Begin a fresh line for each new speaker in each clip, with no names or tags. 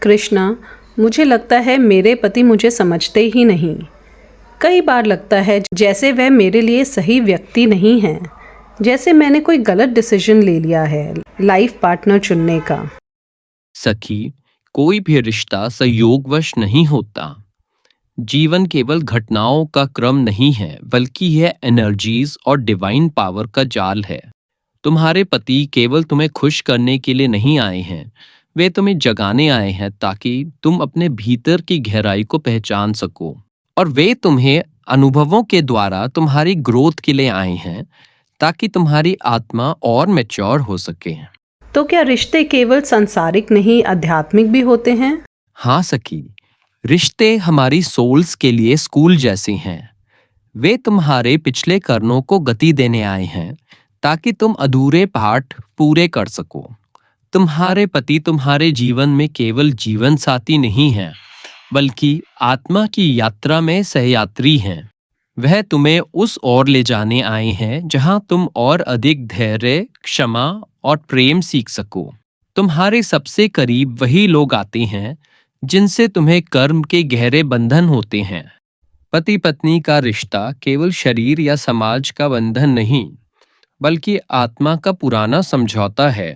कृष्णा, मुझे लगता है मेरे पति मुझे समझते ही नहीं। कई बार लगता है जैसे वह मेरे लिए सही व्यक्ति नहीं है, जैसे मैंने कोई गलत डिसीजन ले लिया है लाइफ पार्टनर चुनने का।
सखी, कोई भी रिश्ता संयोगवश नहीं होता। जीवन केवल घटनाओं का क्रम नहीं है, बल्कि यह एनर्जीज और डिवाइन पावर का जाल है। तुम्हारे पति केवल तुम्हें खुश करने के लिए नहीं आए हैं, वे तुम्हें जगाने आए हैं ताकि तुम अपने भीतर की गहराई को पहचान सको। और वे तुम्हें अनुभवों के द्वारा तुम्हारी ग्रोथ के लिए आए हैं ताकि तुम्हारी आत्मा और मैच्योर हो सके।
तो क्या रिश्ते केवल सांसारिक नहीं, आध्यात्मिक भी होते हैं?
हाँ सखी, रिश्ते हमारी सोल्स के लिए स्कूल जैसे हैं। वे तुम्हारे पिछले कर्मों को गति देने आए हैं ताकि तुम अधूरे पाठ पूरे कर सको। तुम्हारे पति तुम्हारे जीवन में केवल जीवन साथी नहीं हैं, बल्कि आत्मा की यात्रा में सहयात्री हैं। वह तुम्हें उस ओर ले जाने आए हैं जहां तुम और अधिक धैर्य, क्षमा और प्रेम सीख सको। तुम्हारे सबसे करीब वही लोग आते हैं जिनसे तुम्हें कर्म के गहरे बंधन होते हैं। पति पत्नी का रिश्ता केवल शरीर या समाज का बंधन नहीं, बल्कि आत्मा का पुराना समझौता है।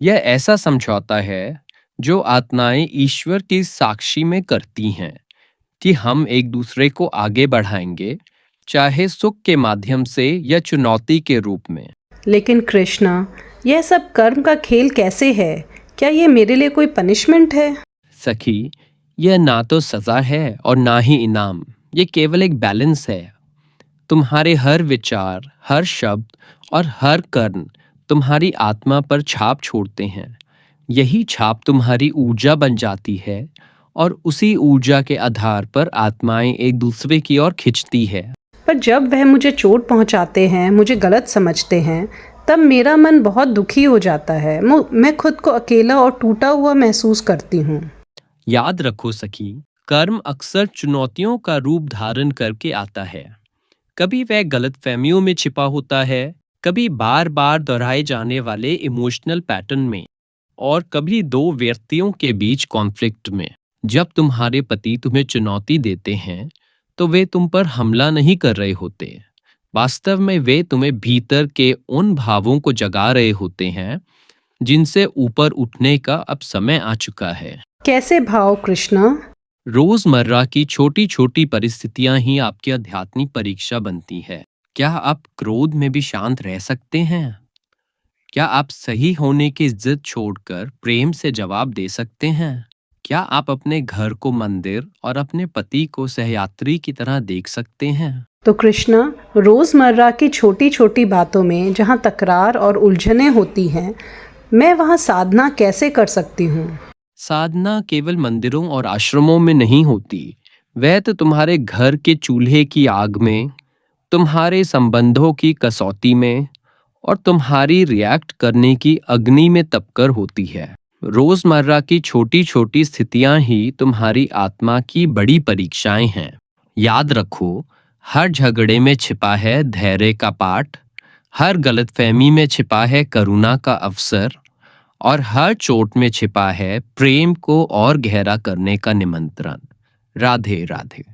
यह ऐसा समझौता है जो आत्माएं ईश्वर की साक्षी में करती हैं कि हम एक दूसरे को आगे बढ़ाएंगे, चाहे सुख के माध्यम से या चुनौती के रूप में।
लेकिन कृष्णा, यह सब कर्म का खेल कैसे है? क्या ये मेरे लिए कोई पनिशमेंट है?
सखी, यह ना तो सजा है और ना ही इनाम। ये केवल एक बैलेंस है। तुम्हारे हर विचार, हर शब्द और हर कर्म तुम्हारी आत्मा पर छाप छोड़ते हैं। यही छाप तुम्हारी ऊर्जा बन जाती है और उसी ऊर्जा के आधार पर आत्माएं एक दूसरे की ओर खिंचती है।
पर जब वह मुझे चोट पहुंचाते हैं, मुझे गलत समझते हैं, तब मेरा मन बहुत दुखी हो जाता है। मैं खुद को अकेला और टूटा हुआ महसूस करती हूँ।
याद रखो सखी, कर्म अक्सर चुनौतियों का रूप धारण करके आता है। कभी वह गलतफहमियों में छिपा होता है, कभी बार बार दोहराए जाने वाले इमोशनल पैटर्न में, और कभी दो व्यक्तियों के बीच कॉन्फ्लिक्ट में। जब तुम्हारे पति तुम्हें चुनौती देते हैं तो वे तुम पर हमला नहीं कर रहे होते। वास्तव में वे तुम्हें भीतर के उन भावों को जगा रहे होते हैं जिनसे ऊपर उठने का अब समय आ चुका है।
कैसे भाव कृष्णा?
रोजमर्रा की छोटी छोटी परिस्थितियां ही आपकी आध्यात्मिक परीक्षा बनती है। क्या आप क्रोध में भी शांत रह सकते हैं? क्या आप सही होने की जिद छोड़कर प्रेम से जवाब दे सकते हैं? क्या आप अपने घर को मंदिर और अपने पति को सहयात्री की तरह देख सकते हैं?
तो कृष्णा, रोजमर्रा की छोटी छोटी बातों में जहाँ तकरार और उलझनें होती हैं, मैं वहाँ साधना कैसे कर सकती हूँ?
साधना केवल मंदिरों और आश्रमों में नहीं होती। वह तो तुम्हारे घर के चूल्हे की आग में, तुम्हारे संबंधों की कसौटी में और तुम्हारी रिएक्ट करने की अग्नि में तपकर होती है। रोजमर्रा की छोटी छोटी स्थितियां ही तुम्हारी आत्मा की बड़ी परीक्षाएं हैं। याद रखो, हर झगड़े में छिपा है धैर्य का पाठ, हर गलतफहमी में छिपा है करुणा का अवसर, और हर चोट में छिपा है प्रेम को और गहरा करने का निमंत्रण। राधे राधे।